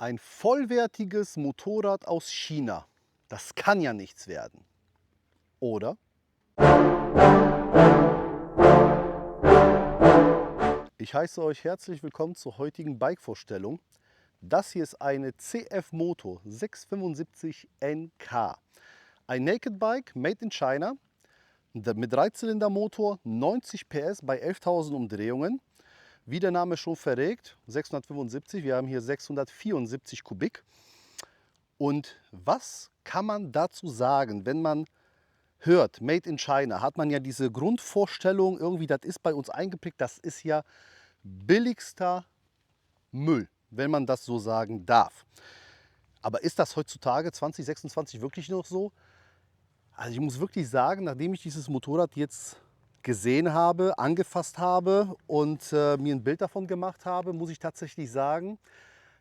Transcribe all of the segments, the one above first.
Ein vollwertiges Motorrad aus China. Das kann ja nichts werden. Oder? Ich heiße euch herzlich willkommen zur heutigen Bike-Vorstellung. Das hier ist eine CF Moto 675 NK. Ein Naked Bike made in China mit Dreizylindermotor, 90 PS bei 11.000 Umdrehungen. Wie der Name schon verrät, 675, wir haben hier 674 Kubik. Und was kann man dazu sagen, wenn man hört, Made in China, hat man ja diese Grundvorstellung, irgendwie, das ist bei uns eingeprägt, das ist ja billigster Müll, wenn man das so sagen darf. Aber ist das heutzutage 2026 wirklich noch so? Also ich muss wirklich sagen, nachdem ich dieses Motorrad jetzt gesehen habe, angefasst habe und mir ein Bild davon gemacht habe, muss ich tatsächlich sagen,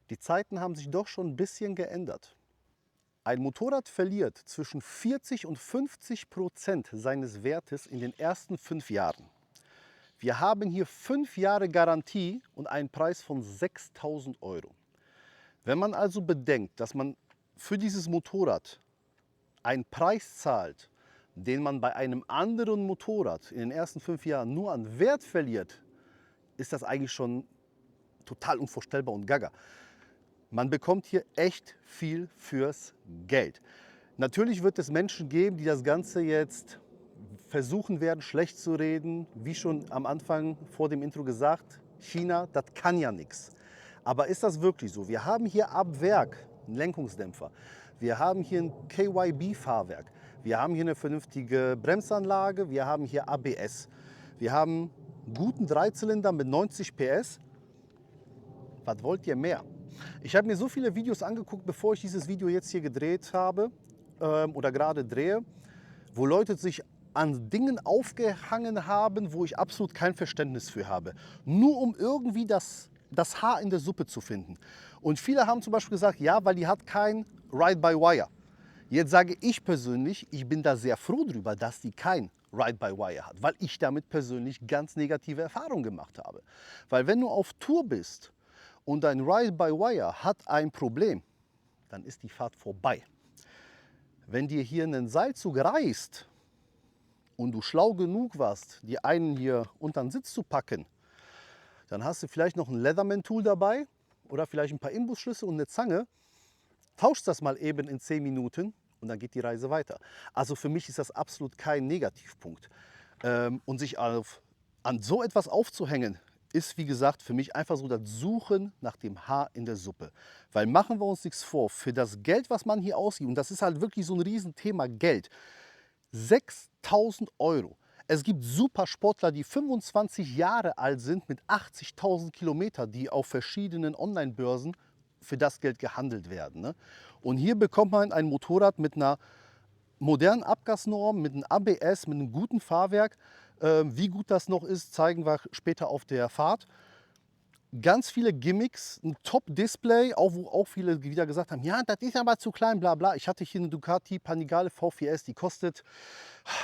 die Zeiten haben sich doch schon ein bisschen geändert. Ein Motorrad verliert zwischen 40 und 50% seines Wertes in den ersten 5 Jahren. Wir haben hier 5 Jahre Garantie und einen Preis von 6.000 Euro. Wenn man also bedenkt, dass man für dieses Motorrad einen Preis zahlt, den man bei einem anderen Motorrad in den ersten 5 Jahren nur an Wert verliert, ist das eigentlich schon total unvorstellbar und gaga. Man bekommt hier echt viel fürs Geld. Natürlich wird es Menschen geben, die das Ganze jetzt versuchen werden, schlecht zu reden. Wie schon am Anfang vor dem Intro gesagt, China, das kann ja nichts. Aber ist das wirklich so? Wir haben hier ab Werk einen Lenkungsdämpfer. Wir haben hier ein KYB-Fahrwerk. Wir haben hier eine vernünftige Bremsanlage. Wir haben hier ABS. Wir haben einen guten Dreizylinder mit 90 PS. Was wollt ihr mehr? Ich habe mir so viele Videos angeguckt, bevor ich dieses Video jetzt hier gedreht habe oder gerade drehe, wo Leute sich an Dingen aufgehangen haben, wo ich absolut kein Verständnis für habe. Nur um irgendwie das Haar in der Suppe zu finden. Und viele haben zum Beispiel gesagt, ja, weil die hat kein Ride-by-Wire. Jetzt sage ich persönlich, ich bin da sehr froh drüber, dass die kein Ride-by-Wire hat, weil ich damit persönlich ganz negative Erfahrungen gemacht habe. Weil wenn du auf Tour bist und dein Ride-by-Wire hat ein Problem, dann ist die Fahrt vorbei. Wenn dir hier ein Seilzug reißt und du schlau genug warst, die einen hier unter den Sitz zu packen, dann hast du vielleicht noch ein Leatherman-Tool dabei oder vielleicht ein paar Imbusschlüsse und eine Zange, tauschst das mal eben in 10 Minuten und dann geht die Reise weiter. Also für mich ist das absolut kein Negativpunkt. Und sich an so etwas aufzuhängen, ist wie gesagt für mich einfach so das Suchen nach dem Haar in der Suppe. Weil machen wir uns nichts vor, für das Geld, was man hier ausgibt, und das ist halt wirklich so ein Riesenthema Geld, 6.000 Euro. Es gibt Supersportler, die 25 Jahre alt sind mit 80.000 Kilometern, die auf verschiedenen Online-Börsen für das Geld gehandelt werden. Ne? Und hier bekommt man ein Motorrad mit einer modernen Abgasnorm, mit einem ABS, mit einem guten Fahrwerk. Wie gut das noch ist, zeigen wir später auf der Fahrt. Ganz viele Gimmicks, ein Top-Display, auch, wo auch viele wieder gesagt haben, ja, das ist aber zu klein, bla bla. Ich hatte hier eine Ducati Panigale V4S, die kostet,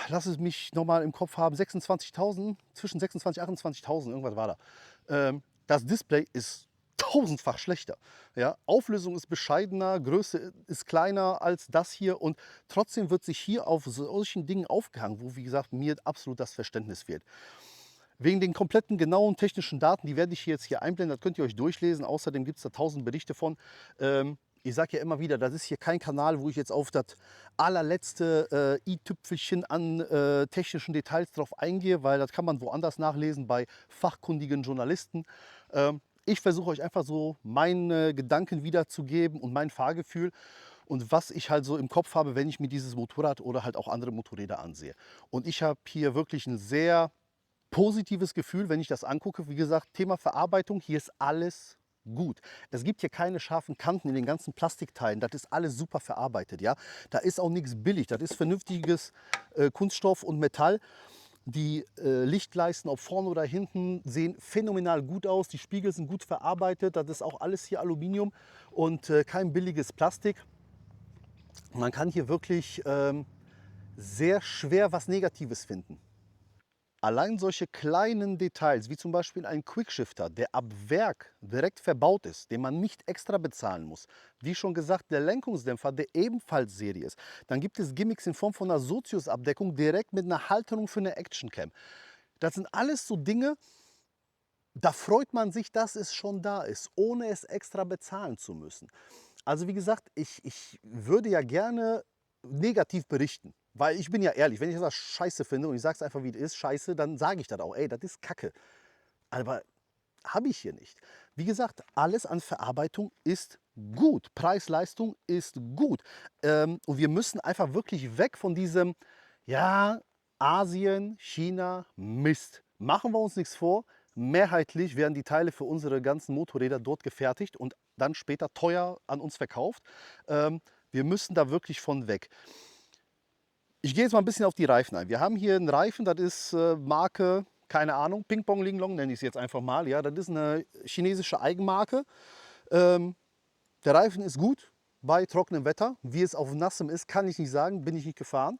lass es mich nochmal im Kopf haben, 26.000, zwischen 26.000 und 28.000, irgendwas war da. Das Display ist tausendfach schlechter. Ja? Auflösung ist bescheidener, Größe ist kleiner als das hier und trotzdem wird sich hier auf solchen Dingen aufgehangen, wo, wie gesagt, mir absolut das Verständnis fehlt. Wegen den kompletten genauen technischen Daten, die werde ich jetzt hier einblenden, das könnt ihr euch durchlesen. Außerdem gibt es da 1000 Berichte von. Ich sage ja immer wieder, das ist hier kein Kanal, wo ich jetzt auf das allerletzte i-Tüpfelchen an technischen Details drauf eingehe, weil das kann man woanders nachlesen bei fachkundigen Journalisten. Ich versuche euch einfach so meine Gedanken wiederzugeben und mein Fahrgefühl und was ich halt so im Kopf habe, wenn ich mir dieses Motorrad oder halt auch andere Motorräder ansehe. Und ich habe hier wirklich ein sehr positives Gefühl, wenn ich das angucke. Wie gesagt, Thema Verarbeitung, hier ist alles gut. Es gibt hier keine scharfen Kanten in den ganzen Plastikteilen. Das ist alles super verarbeitet. Ja? Da ist auch nichts billig. Das ist vernünftiges Kunststoff und Metall. Die Lichtleisten, ob vorne oder hinten, sehen phänomenal gut aus. Die Spiegel sind gut verarbeitet. Das ist auch alles hier Aluminium und kein billiges Plastik. Man kann hier wirklich sehr schwer was Negatives finden. Allein solche kleinen Details, wie zum Beispiel ein Quickshifter, der ab Werk direkt verbaut ist, den man nicht extra bezahlen muss. Wie schon gesagt, der Lenkungsdämpfer, der ebenfalls Serie ist. Dann gibt es Gimmicks in Form von einer Sozius-Abdeckung direkt mit einer Halterung für eine Actioncam. Das sind alles so Dinge, da freut man sich, dass es schon da ist, ohne es extra bezahlen zu müssen. Also wie gesagt, ich würde ja gerne negativ berichten. Weil ich bin ja ehrlich, wenn ich etwas scheiße finde und ich sage es einfach, wie es ist, scheiße, dann sage ich das auch. Ey, das ist Kacke. Aber habe ich hier nicht. Wie gesagt, alles an Verarbeitung ist gut. Preis-Leistung ist gut. Und wir müssen einfach wirklich weg von diesem, ja, Asien, China, Mist. Machen wir uns nichts vor. Mehrheitlich werden die Teile für unsere ganzen Motorräder dort gefertigt und dann später teuer an uns verkauft. Wir müssen da wirklich von weg. Ich gehe jetzt mal ein bisschen auf die Reifen ein. Wir haben hier einen Reifen, das ist Marke, keine Ahnung, Ping Pong Ling Long nenne ich es jetzt einfach mal. Ja, das ist eine chinesische Eigenmarke. Der Reifen ist gut bei trockenem Wetter. Wie es auf nassem ist, kann ich nicht sagen, bin ich nicht gefahren.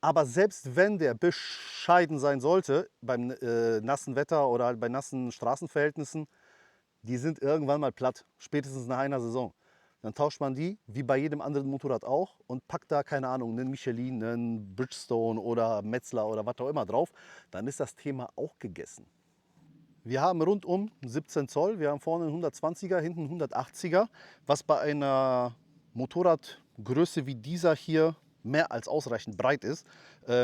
Aber selbst wenn der bescheiden sein sollte, beim nassen Wetter oder halt bei nassen Straßenverhältnissen, die sind irgendwann mal platt, spätestens nach einer Saison. Dann tauscht man die, wie bei jedem anderen Motorrad auch, und packt da, keine Ahnung, einen Michelin, einen Bridgestone oder Metzler oder was auch immer drauf. Dann ist das Thema auch gegessen. Wir haben rundum 17 Zoll, wir haben vorne einen 120er, hinten einen 180er, was bei einer Motorradgröße wie dieser hier mehr als ausreichend breit ist.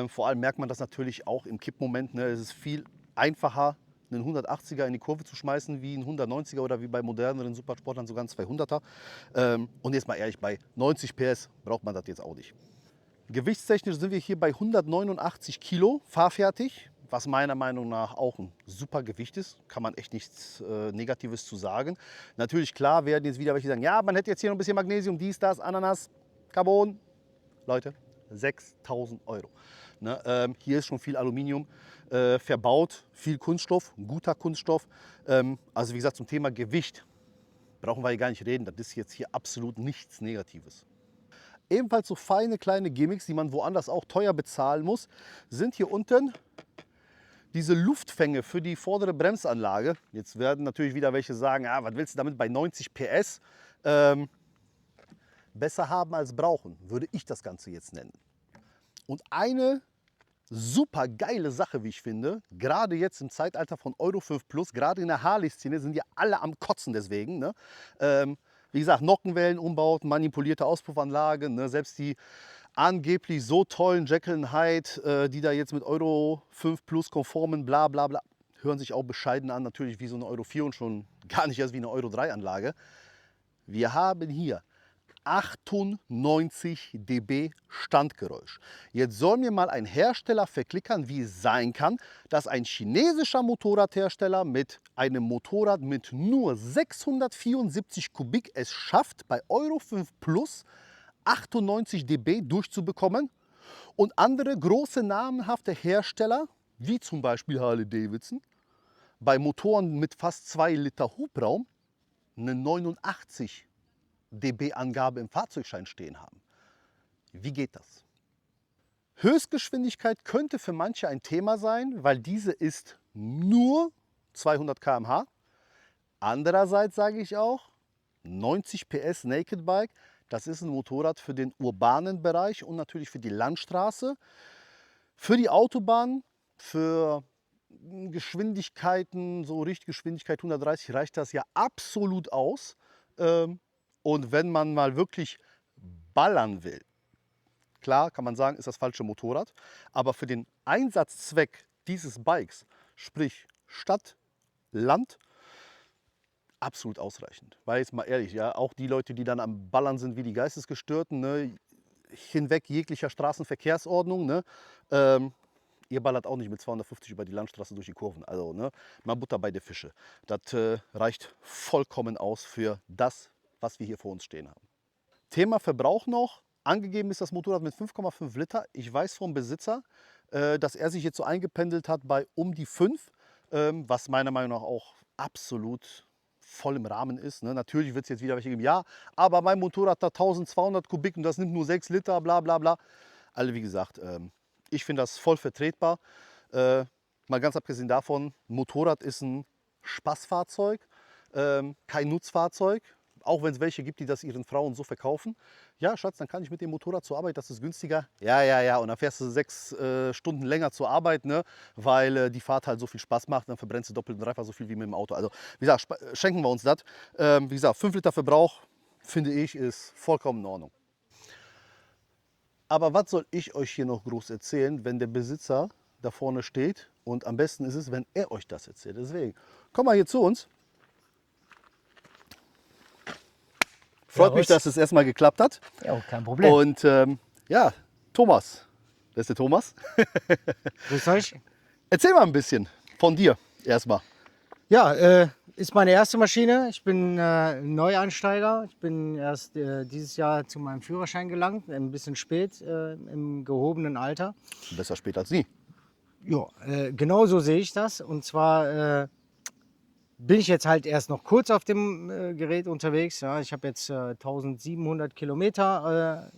Vor allem merkt man das natürlich auch im Kippmoment. Ne? Es ist viel einfacher, einen 180er in die Kurve zu schmeißen wie ein 190er oder wie bei moderneren Supersportlern sogar ein 200er. Und jetzt mal ehrlich, bei 90 PS braucht man das jetzt auch nicht. Gewichtstechnisch sind wir hier bei 189 Kilo fahrfertig, was meiner Meinung nach auch ein super Gewicht ist. Kann man echt nichts Negatives zu sagen. Natürlich, klar, werden jetzt wieder welche sagen, ja, man hätte jetzt hier noch ein bisschen Magnesium, dies, das, Ananas, Carbon. Leute, 6.000 Euro. Ne, hier ist schon viel Aluminium verbaut, viel Kunststoff, guter Kunststoff. Also wie gesagt, zum Thema Gewicht brauchen wir hier gar nicht reden. Das ist jetzt hier absolut nichts Negatives. Ebenfalls so feine kleine Gimmicks, die man woanders auch teuer bezahlen muss, sind hier unten diese Luftfänge für die vordere Bremsanlage. Jetzt werden natürlich wieder welche sagen, ah, was willst du damit bei 90 PS? Besser haben als brauchen, würde ich das Ganze jetzt nennen. Und eine super geile Sache, wie ich finde, gerade jetzt im Zeitalter von Euro 5 Plus, gerade in der Harley-Szene sind ja alle am Kotzen deswegen. Ne? Wie gesagt, Nockenwellenumbauten, manipulierte Auspuffanlagen, ne? Selbst die angeblich so tollen Jekyll Hyde, die da jetzt mit Euro 5 Plus konformen bla bla bla, hören sich auch bescheiden an, natürlich wie so eine Euro 4 und schon gar nicht erst wie eine Euro 3 Anlage. Wir haben hier 98 dB Standgeräusch. Jetzt soll mir mal ein Hersteller verklickern, wie es sein kann, dass ein chinesischer Motorradhersteller mit einem Motorrad mit nur 674 Kubik es schafft, bei Euro 5 Plus 98 dB durchzubekommen und andere große namenhafte Hersteller, wie zum Beispiel Harley Davidson, bei Motoren mit fast 2 Liter Hubraum eine 89 dB-Angabe im Fahrzeugschein stehen haben. Wie geht das? Höchstgeschwindigkeit könnte für manche ein Thema sein, weil diese ist nur 200 km/h. Andererseits sage ich auch, 90 PS Naked Bike, das ist ein Motorrad für den urbanen Bereich und natürlich für die Landstraße. Für die Autobahn, für Geschwindigkeiten, so Richtgeschwindigkeit 130 reicht das ja absolut aus. Und wenn man mal wirklich ballern will, klar kann man sagen, ist das falsche Motorrad, aber für den Einsatzzweck dieses Bikes, sprich Stadt, Land, absolut ausreichend. Weil jetzt mal ehrlich, ja, auch die Leute, die dann am Ballern sind wie die Geistesgestörten, ne, hinweg jeglicher Straßenverkehrsordnung, ne, ihr ballert auch nicht mit 250 über die Landstraße durch die Kurven. Also ne, mal Butter bei der Fische. Das reicht vollkommen aus für das, was wir hier vor uns stehen haben. Thema Verbrauch noch. Angegeben ist das Motorrad mit 5,5 Liter. Ich weiß vom Besitzer, dass er sich jetzt so eingependelt hat bei um die 5, was meiner Meinung nach auch absolut voll im Rahmen ist. Ne? Natürlich wird es jetzt wieder welche geben, ja, aber mein Motorrad hat 1200 Kubik und das nimmt nur 6 Liter, bla bla bla. Also wie gesagt, ich finde das voll vertretbar. Mal ganz abgesehen davon, ein Motorrad ist ein Spaßfahrzeug, kein Nutzfahrzeug. Auch wenn es welche gibt, die das ihren Frauen so verkaufen. Ja, Schatz, dann kann ich mit dem Motorrad zur Arbeit, das ist günstiger. Ja, ja, ja. Und dann fährst du 6 Stunden länger zur Arbeit, ne? Weil die Fahrt halt so viel Spaß macht. Dann verbrennst du doppelt und dreifach so viel wie mit dem Auto. Also, wie gesagt, schenken wir uns das. Wie gesagt, 5 Liter Verbrauch, finde ich, ist vollkommen in Ordnung. Aber was soll ich euch hier noch groß erzählen, wenn der Besitzer da vorne steht? Und am besten ist es, wenn er euch das erzählt. Deswegen, komm mal hier zu uns. Freut mich, dass es erstmal geklappt hat. Ja, kein Problem. Und ja, Thomas. Wer ist der Thomas? Grüß euch. Erzähl mal ein bisschen von dir erstmal. Ja, ist meine erste Maschine. Ich bin Neueinsteiger. Ich bin erst dieses Jahr zu meinem Führerschein gelangt, ein bisschen spät, im gehobenen Alter. Besser spät als nie. Ja, genau so sehe ich das. Und zwar bin ich jetzt halt erst noch kurz auf dem Gerät unterwegs. Ja, ich habe jetzt 1700 Kilometer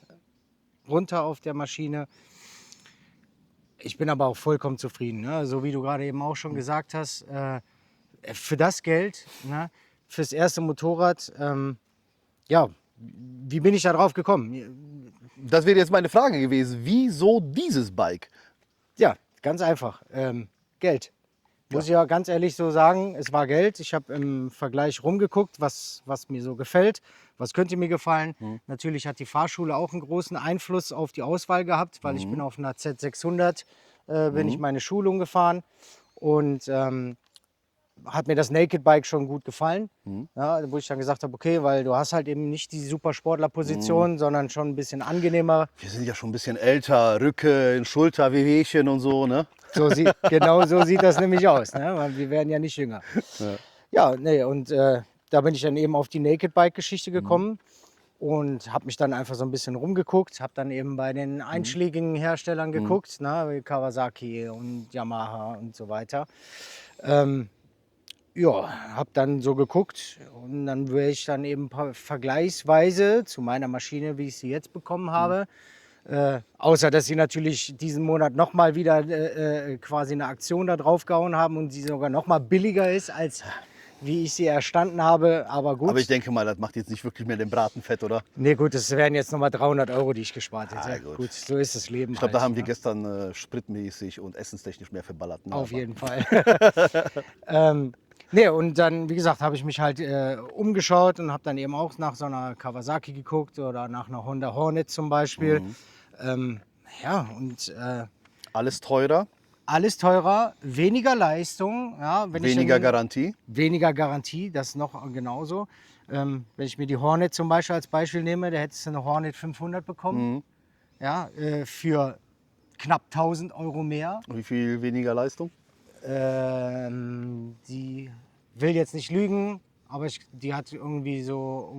runter auf der Maschine. Ich bin aber auch vollkommen zufrieden. Ne? So wie du gerade eben auch schon gesagt hast, für das Geld, ne, fürs erste Motorrad, ja, wie bin ich da drauf gekommen? Das wäre jetzt meine Frage gewesen. Wieso dieses Bike? Ja, ganz einfach. Geld. Muss ich ja ganz ehrlich so sagen, es war Geld. Ich habe im Vergleich rumgeguckt, was mir so gefällt, was könnte mir gefallen. Natürlich hat die Fahrschule auch einen großen Einfluss auf die Auswahl gehabt, weil ich bin auf einer Z600, bin ich meine Schulung gefahren und hat mir das Naked Bike schon gut gefallen, ja, wo ich dann gesagt habe, okay, weil du hast halt eben nicht die Supersportler-Position, sondern schon ein bisschen angenehmer. Wir sind ja schon ein bisschen älter, Rücken, Schulter, Wehwehchen und so, ne? Genau so sieht das nämlich aus, ne? Weil wir werden ja nicht jünger. Ja, nee, und da bin ich dann eben auf die Naked Bike-Geschichte gekommen und habe mich dann einfach so ein bisschen rumgeguckt, habe dann eben bei den einschlägigen Herstellern geguckt, ne? Wie Kawasaki und Yamaha und so weiter. Ja, habe dann so geguckt und dann wäre ich dann eben vergleichsweise zu meiner Maschine, wie ich sie jetzt bekommen habe. Außer, dass sie natürlich diesen Monat nochmal wieder quasi eine Aktion da drauf gehauen haben und sie sogar nochmal billiger ist, als wie ich sie erstanden habe. Aber gut. Aber ich denke mal, das macht jetzt nicht wirklich mehr den Braten fett, oder? Nee, gut, das wären jetzt nochmal 300 Euro, die ich gespart hätte. Ah, gut. Gut, so ist das Leben. Ich glaube, halt, da haben wir ne? gestern spritmäßig und essenstechnisch mehr verballert. Ne? Auf Aber jeden Fall. Nee, und dann, wie gesagt, habe ich mich halt umgeschaut und habe dann eben auch nach so einer Kawasaki geguckt oder nach einer Honda Hornet zum Beispiel. Ja, und alles teurer, alles teurer, weniger Leistung. Ja, wenn weniger ich Garantie. weniger Garantie, das noch genauso. Wenn ich mir die Hornet zum Beispiel als Beispiel nehme, da hättest du eine Hornet 500 bekommen. Ja, für knapp 1000 Euro mehr. Wie viel weniger Leistung? Die will jetzt nicht lügen, aber die hat irgendwie so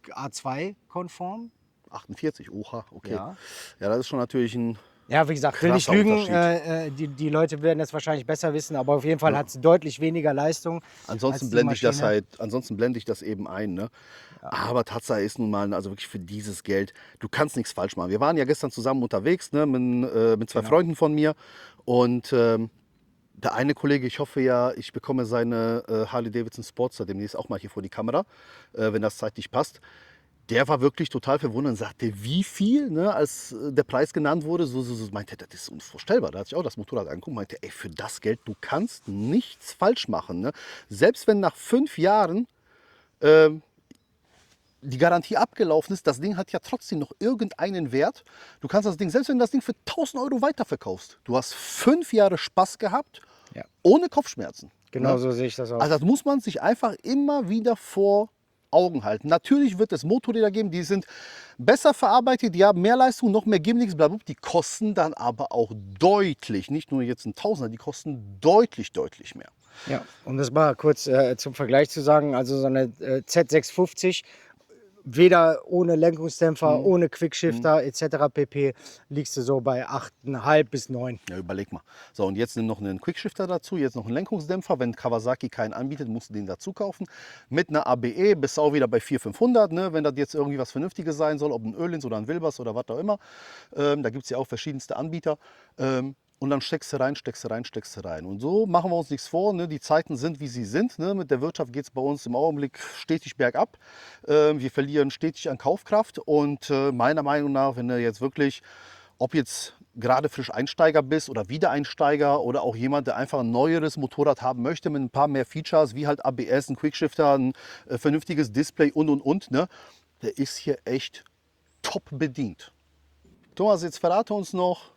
A2-konform. 48, oha, okay. Ja. Ja, das ist schon natürlich ein... Ja, wie gesagt, will nicht Krasser lügen. Die Leute werden es wahrscheinlich besser wissen, aber auf jeden Fall hat sie deutlich weniger Leistung. Ansonsten als die blende ich das Maschine. halt, ansonsten blende ich das eben ein. Ne? Aber Tatsache ist nun mal, also wirklich für dieses Geld, du kannst nichts falsch machen. Wir waren ja gestern zusammen unterwegs, ne, mit zwei Freunden von mir. Und der eine Kollege, ich hoffe ja, ich bekomme seine Harley Davidson Sportster demnächst auch mal hier vor die Kamera, wenn das zeitlich passt. Der war wirklich total verwundert und sagte, wie viel, ne, als der Preis genannt wurde, so meinte, das ist unvorstellbar. Da hat sich auch das Motorrad angeguckt und meinte, ey, für das Geld, du kannst nichts falsch machen. Ne? Selbst wenn nach 5 Jahren die Garantie abgelaufen ist, das Ding hat ja trotzdem noch irgendeinen Wert. Du kannst das Ding, selbst wenn du das Ding für 1000 Euro weiterverkaufst, du hast 5 Jahre Spaß gehabt, ohne Kopfschmerzen. Genau Ne? so sehe ich das auch. Also das muss man sich einfach immer wieder vor Augen halten. Natürlich wird es Motorräder geben, die sind besser verarbeitet, die haben mehr Leistung, noch mehr Gimmicks, blablabla. Die kosten dann aber auch deutlich, nicht nur jetzt ein Tausender, die kosten deutlich, deutlich mehr. Ja, um das mal kurz zum Vergleich zu sagen, also so eine Z650, weder ohne Lenkungsdämpfer, ohne Quickshifter etc. pp. liegst du so bei 8,5 bis 9. Ja, überleg mal. So, und jetzt nimm noch einen Quickshifter dazu, jetzt noch einen Lenkungsdämpfer. Wenn Kawasaki keinen anbietet, musst du den dazu kaufen. Mit einer ABE bist du auch wieder bei 400, 500, ne? Wenn das jetzt irgendwie was Vernünftiges sein soll, ob ein Öhlins oder ein Wilbers oder was auch immer. Da gibt es ja auch verschiedenste Anbieter. und dann steckst du rein, steckst du rein, steckst du rein. Und so machen wir uns nichts vor. Ne? Die Zeiten sind, wie sie sind. Ne? Mit der Wirtschaft geht es bei uns im Augenblick stetig bergab. Wir verlieren stetig an Kaufkraft. Und meiner Meinung nach, wenn du jetzt wirklich, ob jetzt gerade frisch Einsteiger bist oder Wiedereinsteiger oder auch jemand, der einfach ein neueres Motorrad haben möchte mit ein paar mehr Features, wie halt ABS, ein Quickshifter, ein vernünftiges Display und, ne? Der ist hier echt top bedient. Thomas, jetzt verrate uns noch,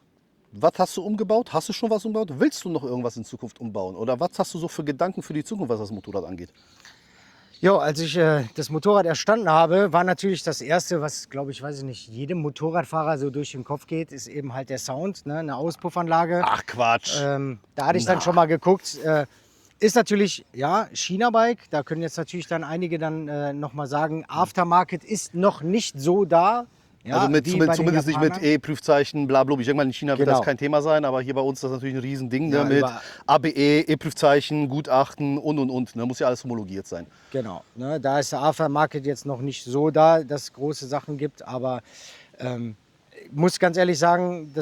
was hast du umgebaut? Hast du schon was umgebaut? Willst du noch irgendwas in Zukunft umbauen? Oder was hast du so für Gedanken für die Zukunft, was das Motorrad angeht? Jo, als ich das Motorrad erstanden habe, war natürlich das Erste, was, glaube ich, weiß ich nicht, jedem Motorradfahrer so durch den Kopf geht, ist eben halt der Sound, ne? Eine Auspuffanlage. Ach Quatsch. Da hatte ich dann schon mal geguckt. Ist natürlich, ja, China-Bike. Da können jetzt natürlich dann einige dann nochmal sagen, Aftermarket ist noch nicht so da. Ja, also wie bei den zumindest nicht mit Japanern. E-Prüfzeichen, bla bla. Ich denke mal, in China wird das Genau. kein Thema sein, aber hier bei uns ist das natürlich ein Riesending, Ja, ne? Mit über- ABE, E-Prüfzeichen, Gutachten und. Ne? Muss ja alles homologiert sein. Genau. Ne, da ist der Aftermarket jetzt noch nicht so da, dass es große Sachen gibt. Aber ich muss ganz ehrlich sagen,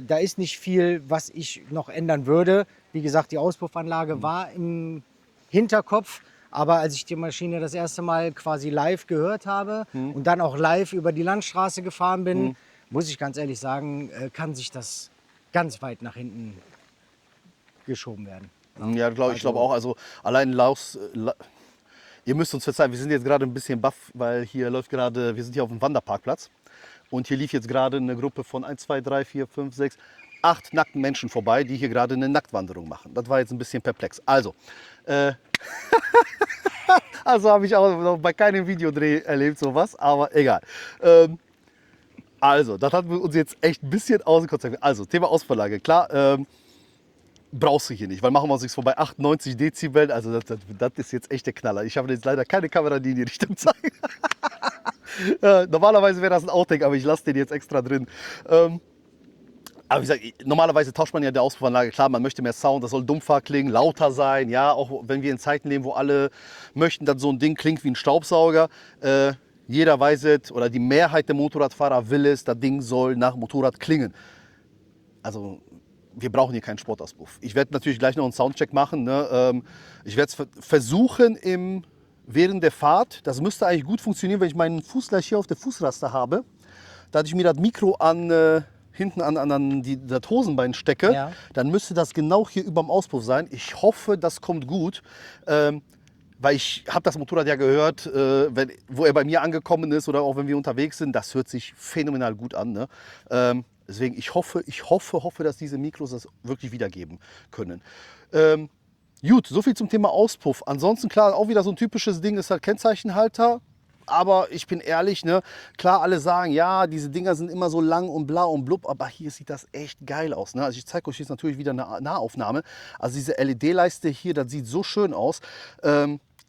da ist nicht viel, was ich noch ändern würde. Wie gesagt, die Auspuffanlage war im Hinterkopf. Aber als ich die Maschine das erste Mal quasi live gehört habe und dann auch live über die Landstraße gefahren bin, muss ich ganz ehrlich sagen, kann sich das ganz weit nach hinten geschoben werden. Ja, ich glaube auch. Also allein ihr müsst uns verzeihen, wir sind jetzt gerade ein bisschen baff, weil hier läuft gerade, wir sind hier auf dem Wanderparkplatz. Und hier lief jetzt gerade eine Gruppe von 1, 2, 3, 4, 5, 6, 8 nackten Menschen vorbei, die hier gerade eine Nacktwanderung machen. Das war jetzt ein bisschen perplex. Also, also habe ich auch noch bei keinem Videodreh erlebt sowas, aber egal. Also, das hat uns jetzt echt ein bisschen aus dem Konzept. Also, Thema Ausverlage. Klar, brauchst du hier nicht, weil machen wir uns nichts vorbei. 98 Dezibel, also das ist jetzt echt der Knaller. Ich habe jetzt leider keine Kamera, die in die Richtung zeigt. Normalerweise wäre das ein Outtake, aber ich lasse den jetzt extra drin. Aber wie gesagt, normalerweise tauscht man ja die Auspuffanlage. Klar, man möchte mehr Sound, das soll dumpfer klingen, lauter sein. Ja, auch wenn wir in Zeiten leben, wo alle möchten, dass so ein Ding klingt wie ein Staubsauger. Jeder weiß es, oder die Mehrheit der Motorradfahrer will es, das Ding soll nach Motorrad klingen. Also wir brauchen hier keinen Sportauspuff. Ich werde natürlich gleich noch einen Soundcheck machen. Ne? Ich werde es versuchen während der Fahrt. Das müsste eigentlich gut funktionieren, wenn ich meinen Fuß gleich hier auf der Fußraste habe. Da ich mir das Mikro hinten an das Hosenbein stecke, Ja. dann müsste das genau hier über dem Auspuff sein. Ich hoffe, das kommt gut. Weil ich habe das Motorrad ja gehört, wo er bei mir angekommen ist oder auch wenn wir unterwegs sind. Das hört sich phänomenal gut an. Ne? Deswegen, ich hoffe, dass diese Mikros das wirklich wiedergeben können. Gut, soviel zum Thema Auspuff. Ansonsten, klar, auch wieder so ein typisches Ding ist halt Kennzeichenhalter. Aber ich bin ehrlich, ne? Klar, alle sagen, ja, diese Dinger sind immer so lang und blau und blub, aber hier sieht das echt geil aus. Ne? Also ich zeige euch jetzt natürlich wieder eine Nahaufnahme. Also diese LED-Leiste hier, das sieht so schön aus.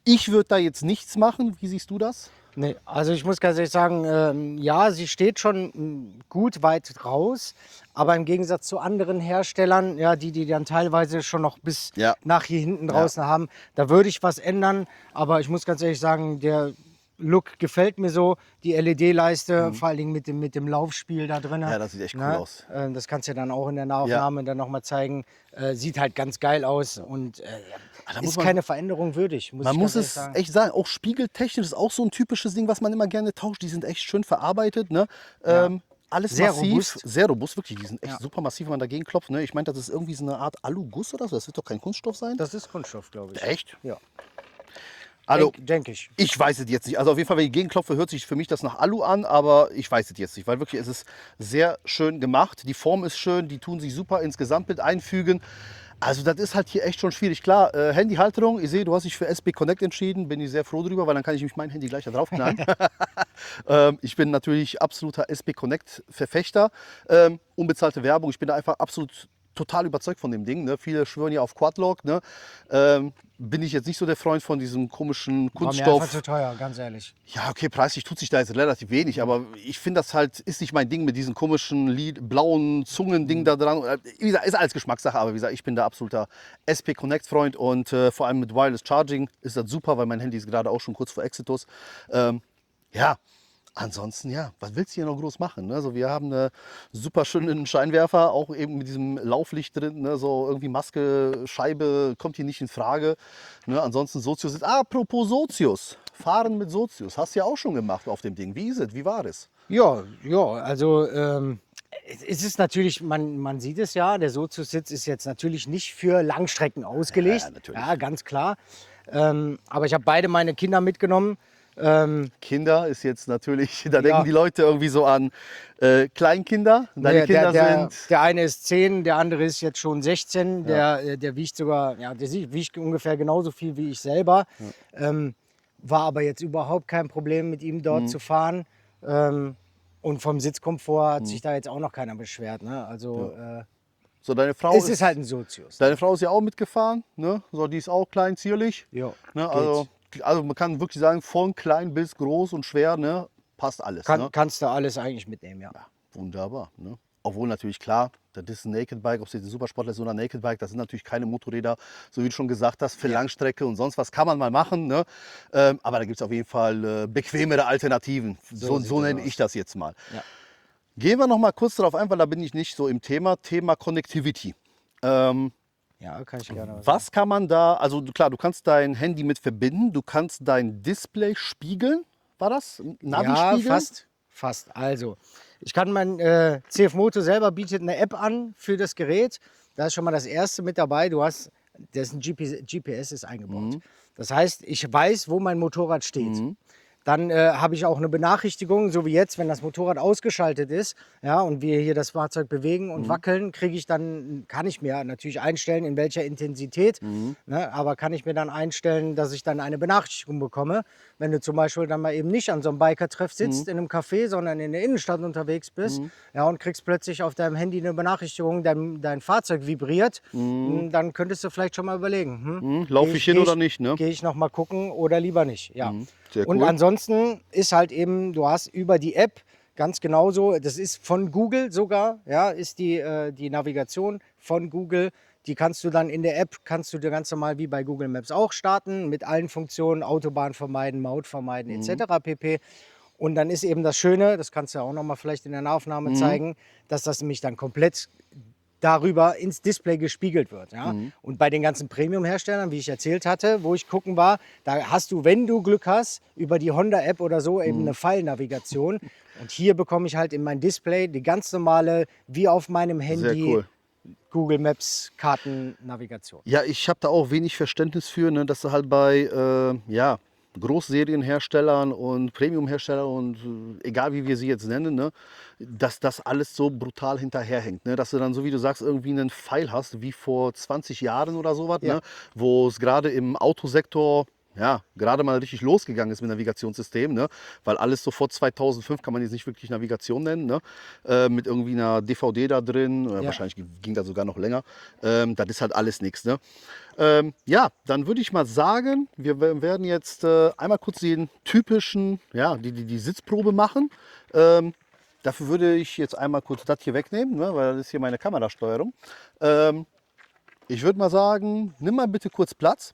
Ich würde da jetzt nichts machen. Wie siehst du das? Nee, also ich muss ganz ehrlich sagen, ja, sie steht schon gut weit raus, aber im Gegensatz zu anderen Herstellern, ja, die dann teilweise schon noch bis Ja. nach hier hinten draußen haben, da würde ich was ändern. Aber ich muss ganz ehrlich sagen, der Look gefällt mir so. Die LED-Leiste, vor allen Dingen mit dem Laufspiel da drin. Ja, das sieht echt cool aus. Das kannst du dann auch in der Nahaufnahme dann nochmal zeigen. Sieht halt ganz geil aus und da muss ist man- keine Veränderung würdig. Man muss es echt sagen, auch spiegeltechnisch ist auch so ein typisches Ding, was man immer gerne tauscht. Die sind echt schön verarbeitet. Ne? Alles Sehr massiv, robust. sehr robust, wirklich. Die sind echt Ja. super massiv, wenn man dagegen klopft. Ne? Ich meine, das ist irgendwie so eine Art Aluguss oder so. Das wird doch kein Kunststoff sein. Das ist Kunststoff, glaube ich. Echt? Ja. Also, Denke ich. ich weiß es jetzt nicht. Also auf jeden Fall, wenn ich gegenklopfe, hört sich für mich das nach Alu an, aber ich weiß es jetzt nicht, weil wirklich es ist sehr schön gemacht. Die Form ist schön, die tun sich super ins Gesamtbild einfügen. Also das ist halt hier echt schon schwierig. Klar, Handyhalterung, ich sehe, du hast dich für SB Connect entschieden, bin ich sehr froh drüber, weil dann kann ich mich mein Handy gleich da drauf knallen. Ich bin natürlich absoluter SB Connect Verfechter. Unbezahlte Werbung, ich bin da einfach absolut total überzeugt von dem Ding. Ne? Viele schwören ja auf Quadlock. Ne? Bin ich jetzt nicht so der Freund von diesem komischen War mir Kunststoff. einfach zu teuer, ganz ehrlich. Ja, okay, preislich tut sich da jetzt relativ wenig, aber ich finde das halt, ist nicht mein Ding mit diesen komischen blauen Zungending da dran. Wie gesagt, ist alles Geschmackssache, aber wie gesagt, ich bin da absoluter SP Connect Freund und vor allem mit Wireless Charging ist das super, weil mein Handy ist gerade auch schon kurz vor Exitus. Ja, Ansonsten, ja, was willst du hier noch groß machen? Ne? Also wir haben einen super schönen Scheinwerfer, auch eben mit diesem Lauflicht drin. Ne? So irgendwie Maske, Scheibe kommt hier nicht in Frage. Ne? Ansonsten Sozius ist. Apropos Sozius, Fahren mit Sozius. Hast du ja auch schon gemacht auf dem Ding. Wie ist es? Wie war es? Ja, ja, also es ist natürlich, man sieht es ja, der Sozius-Sitz ist jetzt natürlich nicht für Langstrecken ausgelegt. Ja, natürlich. Ja, ganz klar. Aber ich habe beide meine Kinder mitgenommen. Kinder ist jetzt natürlich, da Ja. denken die Leute irgendwie so an Kleinkinder. Deine Kinder sind. Der eine ist 10, der andere ist jetzt schon 16. Der wiegt sogar, ja, wiegt ungefähr genauso viel wie ich selber. War aber jetzt überhaupt kein Problem, mit ihm dort zu fahren. Und vom Sitzkomfort hat sich da jetzt auch noch keiner beschwert. Ne? Also So, deine Frau es ist halt ein Sozius. Deine Frau ist ja auch mitgefahren. Ne? So, die ist auch klein, zierlich. Ja, Ne? Also man kann wirklich sagen, von klein bis groß und schwer, ne? Passt alles. Ne? Kannst du alles eigentlich mitnehmen, ja. Wunderbar. Ne? Obwohl natürlich klar, das ist ein Naked Bike, ob es jetzt ein Supersportler ist oder ein Naked Bike, das sind natürlich keine Motorräder, so wie du schon gesagt hast, für Langstrecke und sonst was kann man mal machen. Ne? Aber da gibt es auf jeden Fall bequemere Alternativen. So nenne ich das jetzt mal. Ja. Gehen wir noch mal kurz darauf ein, weil da bin ich nicht so im Thema Connectivity. Ja, kann ich gerne. Was kann man da, also klar, du kannst dein Handy mit verbinden, du kannst dein Display spiegeln, war das? Navi Ja, spiegeln? fast. Also, ich kann mein CF Moto selber bietet eine App an für das Gerät. Da ist schon mal das erste mit dabei. Das ist ein GPS ist eingebaut. Das heißt, ich weiß, wo mein Motorrad steht. Dann habe ich auch eine Benachrichtigung, so wie jetzt, wenn das Motorrad ausgeschaltet ist, ja, und wir hier das Fahrzeug bewegen und wackeln, kann ich mir natürlich einstellen, in welcher Intensität, ne, aber kann ich mir dann einstellen, dass ich dann eine Benachrichtigung bekomme, wenn du zum Beispiel dann mal eben nicht an so einem Biker-Treff sitzt, in einem Café, sondern in der Innenstadt unterwegs bist, ja, und kriegst plötzlich auf deinem Handy eine Benachrichtigung, dein Fahrzeug vibriert, dann könntest du vielleicht schon mal überlegen, Laufe ich hin oder nicht, ne? Gehe ich noch mal gucken oder lieber nicht, ja. Sehr Und cool. ansonsten ist halt eben, du hast über die App ganz genauso, das ist von Google sogar, ja, ist die Navigation von Google. Die kannst du dann in der App, kannst du dir ganz normal wie bei Google Maps auch starten, mit allen Funktionen, Autobahn vermeiden, Maut vermeiden etc. pp. Und dann ist eben das Schöne, das kannst du ja auch noch mal vielleicht in der Nahaufnahme zeigen, dass das nämlich dann komplett darüber ins Display gespiegelt wird. Ja? Und bei den ganzen Premium-Herstellern, wie ich erzählt hatte, wo ich gucken war, da hast du, wenn du Glück hast, über die Honda-App oder so eben eine Pfeilnavigation. Und hier bekomme ich halt in mein Display die ganz normale, wie auf meinem Handy, Sehr cool. Google Maps Kartennavigation. Ja, ich habe da auch wenig Verständnis für, ne, dass du halt bei Großserienherstellern und Premiumherstellern und egal wie wir sie jetzt nennen, ne, dass das alles so brutal hinterherhängt. Ne? Dass du dann, so wie du sagst, irgendwie einen Pfeil hast, wie vor 20 Jahren oder sowas, Ja. ne? Wo es gerade im Autosektor gerade mal richtig losgegangen ist mit Navigationssystem, ne? Weil alles so vor 2005 kann man jetzt nicht wirklich Navigation nennen, ne? Mit irgendwie einer DVD da drin, Ja. wahrscheinlich ging das sogar noch länger. Das ist halt alles nichts. Ne? Dann würde ich mal sagen, wir werden jetzt einmal kurz den typischen, die Sitzprobe machen. Dafür würde ich jetzt einmal kurz das hier wegnehmen, ne? Weil das ist hier meine Kamerasteuerung. Ich würde mal sagen, nimm mal bitte kurz Platz.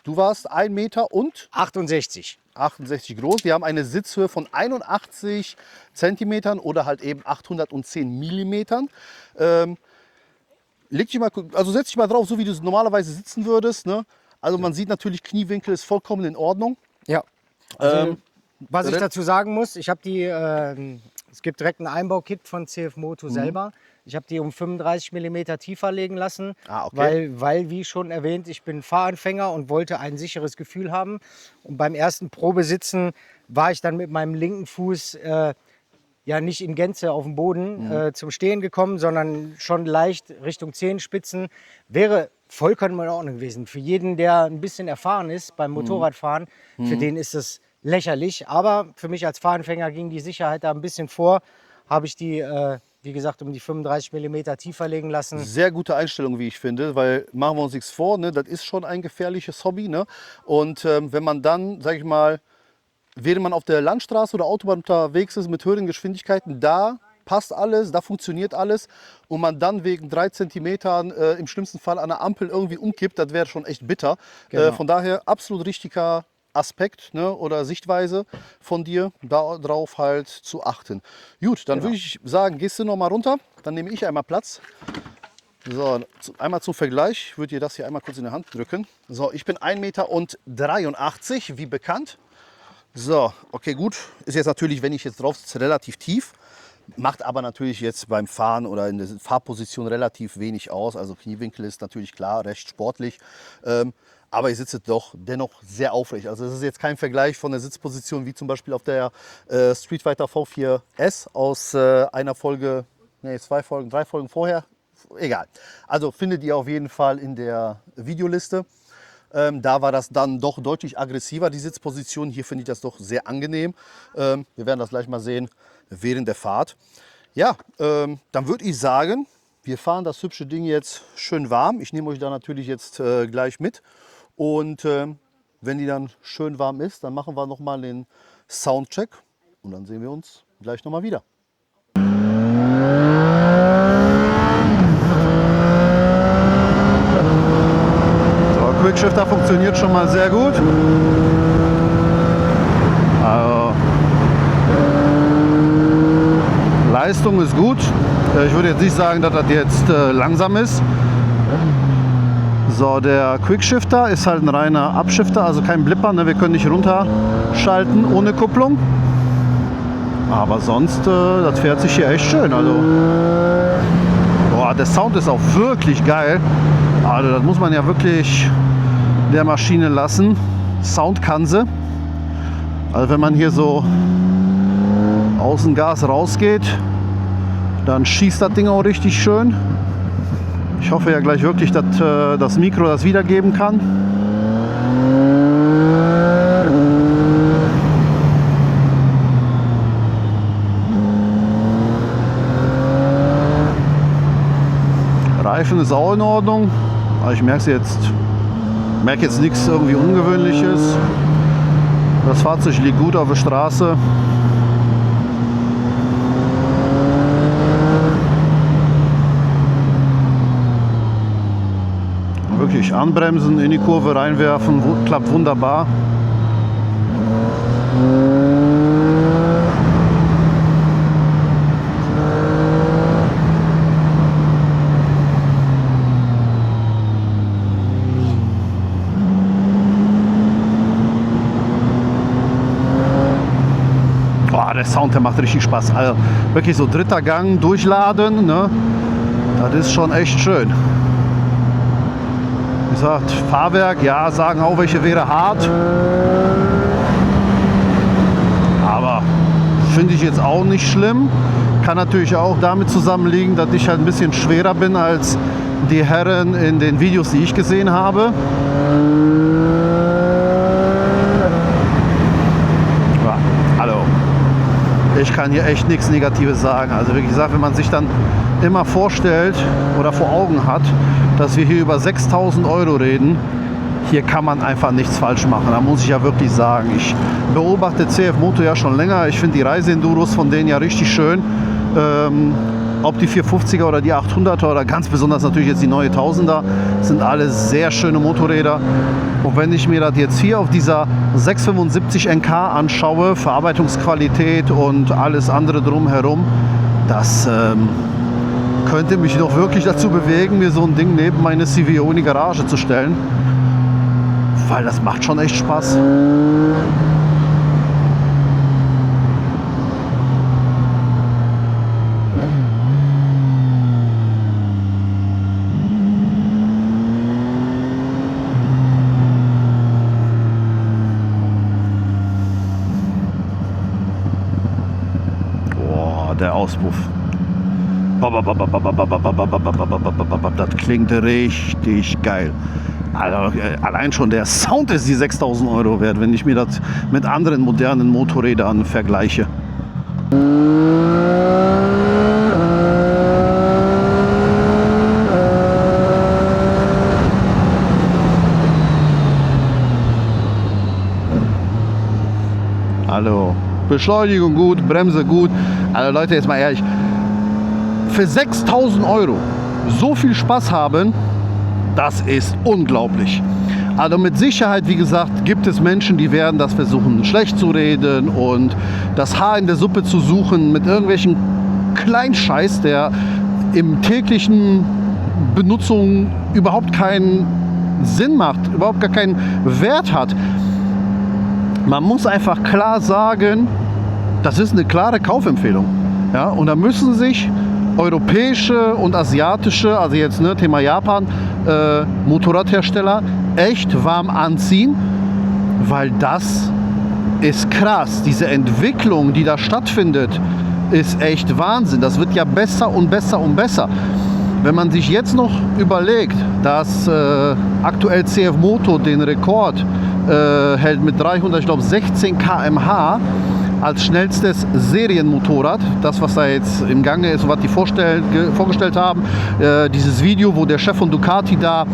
Du warst 1,68 Meter und 68. 68 groß. Wir haben eine Sitzhöhe von 81 Zentimetern oder halt eben 810 Millimetern. Setz dich mal drauf, so wie du normalerweise sitzen würdest. Ne? Also man sieht natürlich, Kniewinkel ist vollkommen in Ordnung. Ja. Also, was ich Red- dazu sagen muss, ich habe es gibt direkt ein Einbaukit von CF Moto selber. Ich habe die um 35 mm tiefer legen lassen, Ah, okay. weil, wie schon erwähnt, ich bin Fahranfänger und wollte ein sicheres Gefühl haben. Und beim ersten Probesitzen war ich dann mit meinem linken Fuß nicht in Gänze auf dem Boden zum Stehen gekommen, sondern schon leicht Richtung Zehenspitzen. Wäre vollkommen in Ordnung gewesen. Für jeden, der ein bisschen erfahren ist beim Motorradfahren, für den ist es lächerlich. Aber für mich als Fahranfänger ging die Sicherheit da ein bisschen vor. Habe ich die, wie gesagt, um die 35 mm tiefer legen lassen. Sehr gute Einstellung, wie ich finde, weil machen wir uns nichts vor, ne? Das ist schon ein gefährliches Hobby. Ne? Und wenn man dann, sag ich mal, während man auf der Landstraße oder Autobahn unterwegs ist mit höheren Geschwindigkeiten, da passt alles, da funktioniert alles und man dann wegen 3 Zentimetern im schlimmsten Fall an der Ampel irgendwie umkippt, das wäre schon echt bitter. Genau. Von daher absolut richtiger Aspekt, ne, oder Sichtweise von dir, darauf halt zu achten. Gut, dann würde ich sagen, gehst du noch mal runter, dann nehme ich einmal Platz. So, einmal zum Vergleich, ich würde dir das hier einmal kurz in die Hand drücken. So, ich bin 1,83 Meter, wie bekannt. So, okay, gut. Ist jetzt natürlich, wenn ich jetzt drauf sitze, relativ tief. Macht aber natürlich jetzt beim Fahren oder in der Fahrposition relativ wenig aus. Also Kniewinkel ist natürlich klar, recht sportlich. Aber ich sitze doch dennoch sehr aufrecht. Also das ist jetzt kein Vergleich von der Sitzposition wie zum Beispiel auf der Street Fighter V4S aus einer Folge, nee, 2 Folgen, 3 Folgen vorher. Egal. Also findet ihr auf jeden Fall in der Videoliste. Da war das dann doch deutlich aggressiver, die Sitzposition. Hier finde ich das doch sehr angenehm. Wir werden das gleich mal sehen während der Fahrt. Ja, dann würde ich sagen, wir fahren das hübsche Ding jetzt schön warm. Ich nehme euch da natürlich jetzt gleich mit. Und wenn die dann schön warm ist, dann machen wir nochmal den Soundcheck. Und dann sehen wir uns gleich nochmal wieder. Quickshifter funktioniert schon mal sehr gut. Also, Leistung ist gut. Ich würde jetzt nicht sagen, dass das jetzt langsam ist. So, der Quickshifter ist halt ein reiner Abschifter, also kein Blipper. Ne? Wir können nicht runterschalten ohne Kupplung. Aber sonst, das fährt sich hier echt schön. Also, boah, der Sound ist auch wirklich geil. Also das muss man ja wirklich der Maschine lassen. Sound kann sie. Also wenn man hier so aus dem Gas rausgeht, dann schießt das Ding auch richtig schön. Ich hoffe ja gleich wirklich, dass das Mikro das wiedergeben kann. Reifen ist auch in Ordnung. Aber ich merke jetzt nichts irgendwie Ungewöhnliches. Das Fahrzeug liegt gut auf der Straße. Wirklich anbremsen, in die Kurve reinwerfen, klappt wunderbar. Der Sound, der macht richtig Spaß. Also wirklich so dritter Gang durchladen, ne? Das ist schon echt schön. Wie gesagt, Fahrwerk, ja, sagen auch welche wäre hart. Aber finde ich jetzt auch nicht schlimm. Kann natürlich auch damit zusammenliegen, dass ich halt ein bisschen schwerer bin als die Herren in den Videos, die ich gesehen habe. Ja, hallo. Ich kann hier echt nichts Negatives sagen. Also wie gesagt, wenn man sich dann immer vorstellt oder vor Augen hat, dass wir hier über 6.000 € reden, hier kann man einfach nichts falsch machen. Da muss ich ja wirklich sagen, ich beobachte CF Moto ja schon länger. Ich finde die Reiseenduros von denen ja richtig schön. Ob die 450er oder die 800er oder ganz besonders natürlich jetzt die neue 1000er, sind alle sehr schöne Motorräder. Und wenn ich mir das jetzt hier auf dieser 675 NK anschaue, Verarbeitungsqualität und alles andere drumherum, das könnte mich doch wirklich dazu bewegen, mir so ein Ding neben meine CVO in die Garage zu stellen. Weil das macht schon echt Spaß. Der Auspuff. Das klingt richtig geil. Also, allein schon der Sound ist die 6.000 € wert, wenn ich mir das mit anderen modernen Motorrädern vergleiche. Hallo. Beschleunigung gut, Bremse gut. Also Leute, jetzt mal ehrlich, für 6.000 € so viel Spaß haben, das ist unglaublich. Also mit Sicherheit, wie gesagt, gibt es Menschen, die werden das versuchen schlecht zu reden und das Haar in der Suppe zu suchen mit irgendwelchen Kleinscheiß, der im täglichen Benutzung überhaupt keinen Sinn macht, überhaupt gar keinen Wert hat. Man muss einfach klar sagen, das ist eine klare Kaufempfehlung. Ja? Und da müssen sich europäische und asiatische, also jetzt Thema Japan, Motorradhersteller echt warm anziehen, weil das ist krass. Diese Entwicklung, die da stattfindet, ist echt Wahnsinn. Das wird ja besser und besser und besser. Wenn man sich jetzt noch überlegt, dass aktuell CF Moto den Rekord hält mit 316 km/h als schnellstes Serienmotorrad, das was da jetzt im Gange ist und was die vorgestellt haben, dieses Video, wo der Chef von Ducati da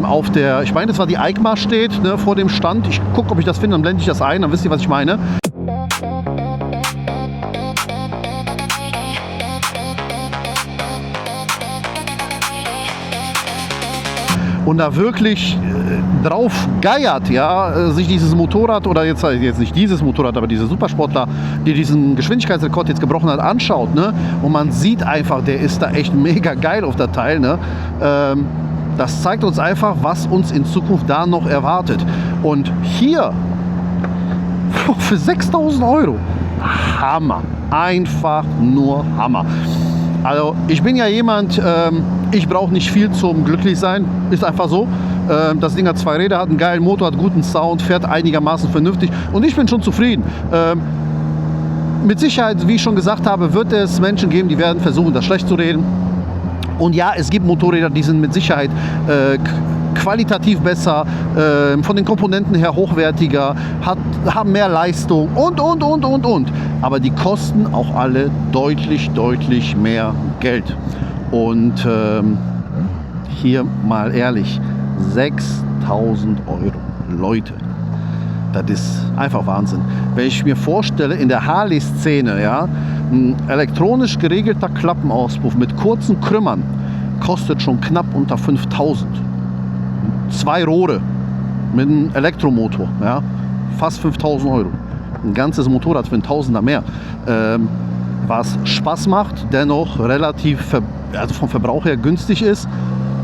auf der, ich meine, das war die EICMA steht, vor dem Stand. Ich gucke, ob ich das finde, dann blende ich das ein, dann wisst ihr, was ich meine. Und da wirklich drauf geiert, ja, sich dieses Motorrad oder jetzt nicht dieses Motorrad, aber diese Supersportler, die diesen Geschwindigkeitsrekord jetzt gebrochen hat, anschaut, ne? Und man sieht einfach, der ist da echt mega geil auf der Teil, ne? Das zeigt uns einfach, was uns in Zukunft da noch erwartet. Und hier für 6.000 €, Hammer, einfach nur Hammer. Also ich bin ja jemand, ich brauche nicht viel zum Glücklichsein, ist einfach so. Das Ding hat 2 Räder, hat einen geilen Motor, hat guten Sound, fährt einigermaßen vernünftig und ich bin schon zufrieden. Mit Sicherheit, wie ich schon gesagt habe, wird es Menschen geben, die werden versuchen, das schlecht zu reden. Und ja, es gibt Motorräder, die sind mit Sicherheit qualitativ besser, von den Komponenten her hochwertiger, haben mehr Leistung und. Aber die kosten auch alle deutlich mehr Geld. Und hier mal ehrlich, 6.000 €. Leute, das ist einfach Wahnsinn. Wenn ich mir vorstelle, in der Harley-Szene, ja, ein elektronisch geregelter Klappenauspuff mit kurzen Krümmern kostet schon knapp unter 5.000. 2 Rohre mit einem Elektromotor, ja, fast 5.000 €. Ein ganzes Motorrad für ein Tausender mehr. Was Spaß macht, dennoch relativ, also vom Verbrauch her günstig ist,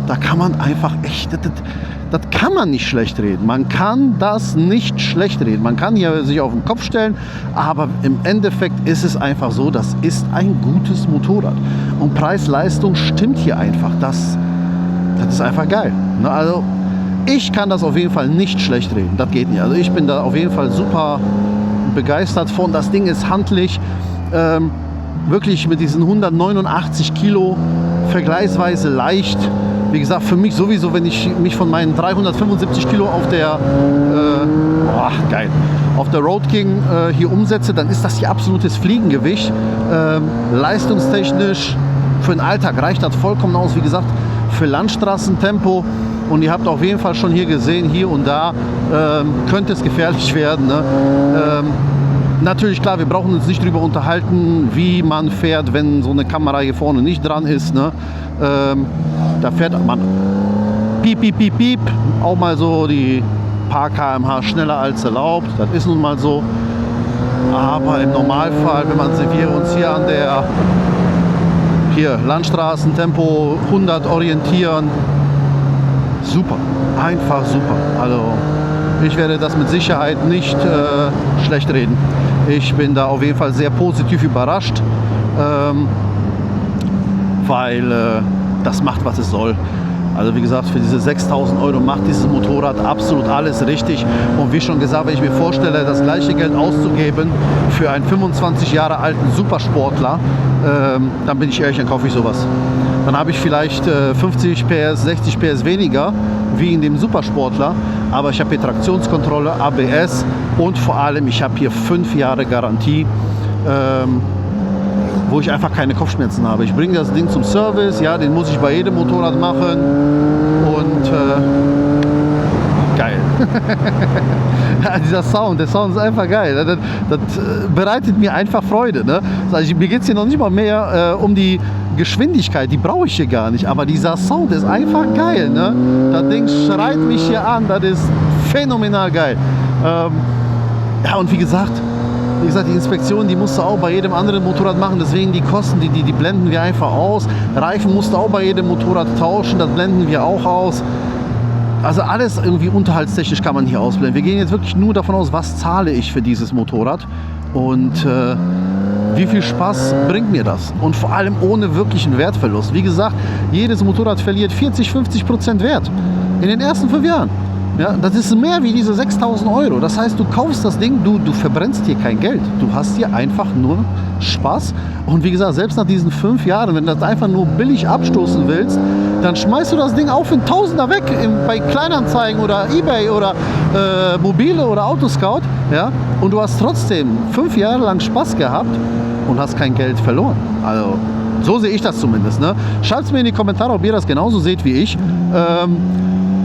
da kann man einfach echt, das kann man nicht schlecht reden. Man kann das nicht schlecht reden. Man kann hier sich auf den Kopf stellen, aber im Endeffekt ist es einfach so, das ist ein gutes Motorrad. Und Preis-Leistung stimmt hier einfach. Das ist einfach geil. Also ich kann das auf jeden Fall nicht schlecht reden. Das geht nicht. Also ich bin da auf jeden Fall super begeistert von. Das Ding ist handlich. Wirklich mit diesen 189 Kilo vergleichsweise leicht. Wie gesagt, für mich sowieso, wenn ich mich von meinen 375 Kilo auf der auf der Road King hier umsetze, dann ist das hier absolutes Fliegengewicht. Leistungstechnisch für den Alltag reicht das vollkommen aus. Wie gesagt, für Landstraßentempo. Und ihr habt auf jeden Fall schon hier gesehen, hier und da könnte es gefährlich werden. Ne? Natürlich, klar, wir brauchen uns nicht darüber unterhalten, wie man fährt, wenn so eine Kamera hier vorne nicht dran ist. Ne? Da fährt man piep, piep, piep, piep, auch mal so die paar km/h schneller als erlaubt. Das ist nun mal so. Aber im Normalfall, wenn man wir uns hier an der Landstraßentempo 100 orientieren, super, einfach super. Also ich werde das mit Sicherheit nicht schlecht reden. Ich bin da auf jeden Fall sehr positiv überrascht, weil das macht, was es soll. Also wie gesagt, für diese 6.000 € macht dieses Motorrad absolut alles richtig. Und wie schon gesagt, wenn ich mir vorstelle, das gleiche Geld auszugeben für einen 25 Jahre alten Supersportler, dann bin ich ehrlich, dann kaufe ich sowas. Dann habe ich vielleicht 50 PS, 60 PS weniger wie in dem Supersportler, aber ich habe hier Traktionskontrolle, ABS und vor allem ich habe hier 5 Jahre Garantie, wo ich einfach keine Kopfschmerzen habe. Ich bringe das Ding zum Service, ja, den muss ich bei jedem Motorrad machen und geil. Ja, dieser Sound, der Sound ist einfach geil. Das bereitet mir einfach Freude. Ne? Also mir geht es hier noch nicht mal mehr um die Geschwindigkeit, die brauche ich hier gar nicht. Aber dieser Sound ist einfach geil. Ne? Das Ding schreit mich hier an, das ist phänomenal geil. Ja, und wie gesagt, die Inspektion, die musst du auch bei jedem anderen Motorrad machen, deswegen die Kosten, die blenden wir einfach aus. Reifen musst du auch bei jedem Motorrad tauschen, das blenden wir auch aus. Also alles irgendwie unterhaltstechnisch kann man hier ausblenden. Wir gehen jetzt wirklich nur davon aus, was zahle ich für dieses Motorrad und wie viel Spaß bringt mir das. Und vor allem ohne wirklichen Wertverlust. Wie gesagt, jedes Motorrad verliert 40-50% Wert in den ersten 5 Jahren. Ja, das ist mehr wie diese 6.000 Euro. Das heißt, du kaufst das Ding, du verbrennst hier kein Geld. Du hast hier einfach nur Spaß. Und wie gesagt, selbst nach diesen 5 Jahren, wenn du das einfach nur billig abstoßen willst, dann schmeißt du das Ding auch für einen Tausender weg bei Kleinanzeigen oder eBay oder Mobile oder Autoscout. Ja? Und du hast trotzdem 5 Jahre lang Spaß gehabt und hast kein Geld verloren. Also so sehe ich das zumindest. Ne? Schreibt es mir in die Kommentare, ob ihr das genauso seht wie ich.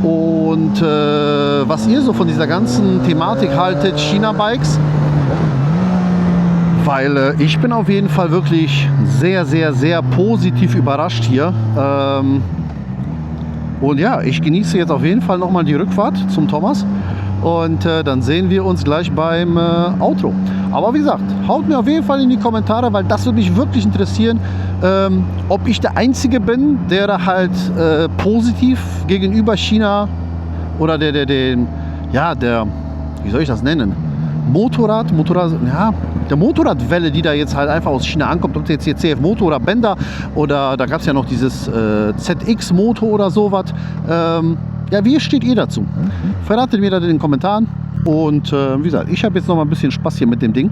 Und was ihr so von dieser ganzen Thematik haltet, China-Bikes. Weil ich bin auf jeden Fall wirklich sehr, sehr, sehr positiv überrascht hier. Und ja, ich genieße jetzt auf jeden Fall nochmal die Rückfahrt zum Thomas. Und dann sehen wir uns gleich beim Outro. Aber wie gesagt, haut mir auf jeden Fall in die Kommentare, weil das würde mich wirklich interessieren, ob ich der Einzige bin, der da halt positiv gegenüber China oder der, wie soll ich das nennen? Der Motorradwelle, die da jetzt halt einfach aus China ankommt, ob jetzt hier CF Moto oder Bender oder da gab es ja noch dieses ZX Moto oder sowas. Ja, wie steht ihr dazu? Verratet mir das in den Kommentaren. Und wie gesagt, ich habe jetzt noch mal ein bisschen Spaß hier mit dem Ding.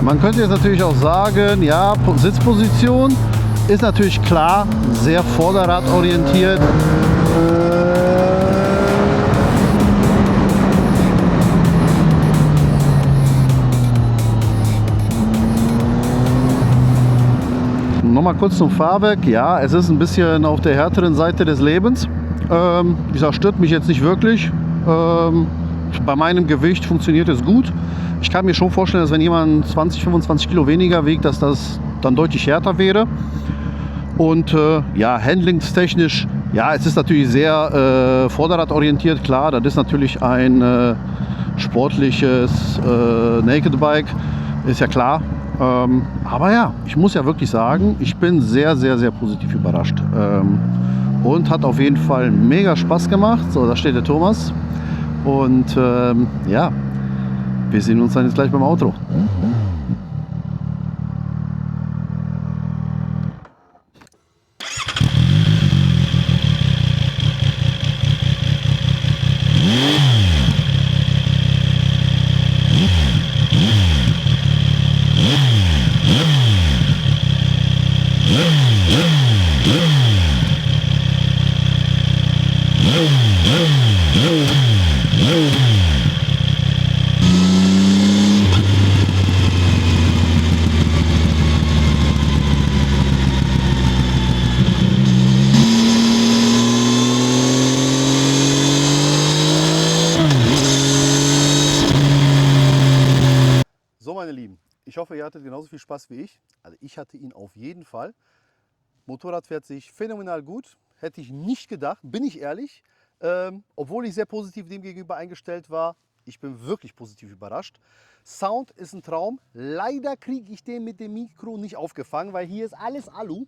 Man könnte jetzt natürlich auch sagen, ja, Sitzposition ist natürlich klar sehr vorderradorientiert. Nochmal kurz zum Fahrwerk. Ja, es ist ein bisschen auf der härteren Seite des Lebens. Wie gesagt, stört mich jetzt nicht wirklich. Bei meinem Gewicht funktioniert es gut. Ich kann mir schon vorstellen, dass wenn jemand 20, 25 Kilo weniger wiegt, dass das dann deutlich härter wäre. Und ja, handlingstechnisch, ja, es ist natürlich sehr vorderradorientiert, klar. Das ist natürlich ein sportliches Naked Bike, ist ja klar. Aber ja, ich muss ja wirklich sagen, ich bin sehr, sehr, sehr positiv überrascht. Und hat auf jeden Fall mega Spaß gemacht. So, da steht der Thomas. Und ja, wir sehen uns dann jetzt gleich beim Outro. So, meine Lieben, ich hoffe, ihr hattet genauso viel Spaß wie ich. Also ich hatte ihn auf jeden Fall. Motorrad fährt sich phänomenal gut. Hätte ich nicht gedacht, bin ich ehrlich. Obwohl ich sehr positiv dem gegenüber eingestellt war. Ich bin wirklich positiv überrascht. Sound ist ein Traum. Leider kriege ich den mit dem Mikro nicht aufgefangen, weil hier ist alles Alu.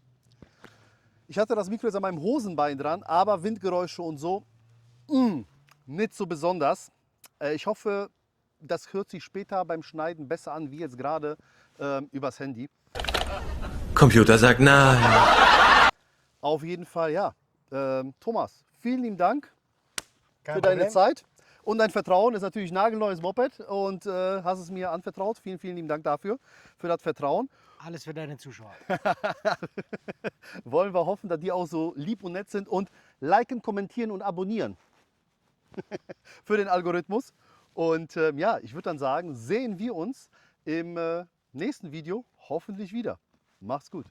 Ich hatte das Mikro jetzt an meinem Hosenbein dran, aber Windgeräusche und so, nicht so besonders. Ich hoffe, das hört sich später beim Schneiden besser an, wie jetzt gerade übers Handy. Computer sagt nein. Auf jeden Fall, ja. Thomas, vielen lieben Dank Kein für deine Problem. Zeit und dein Vertrauen. Ist natürlich ein nagelneues Moped und hast es mir anvertraut. Vielen, vielen lieben Dank dafür, für das Vertrauen. Alles für deine Zuschauer. Wollen wir hoffen, dass die auch so lieb und nett sind und liken, kommentieren und abonnieren für den Algorithmus. Und ja, ich würde dann sagen, sehen wir uns im nächsten Video hoffentlich wieder. Macht's gut.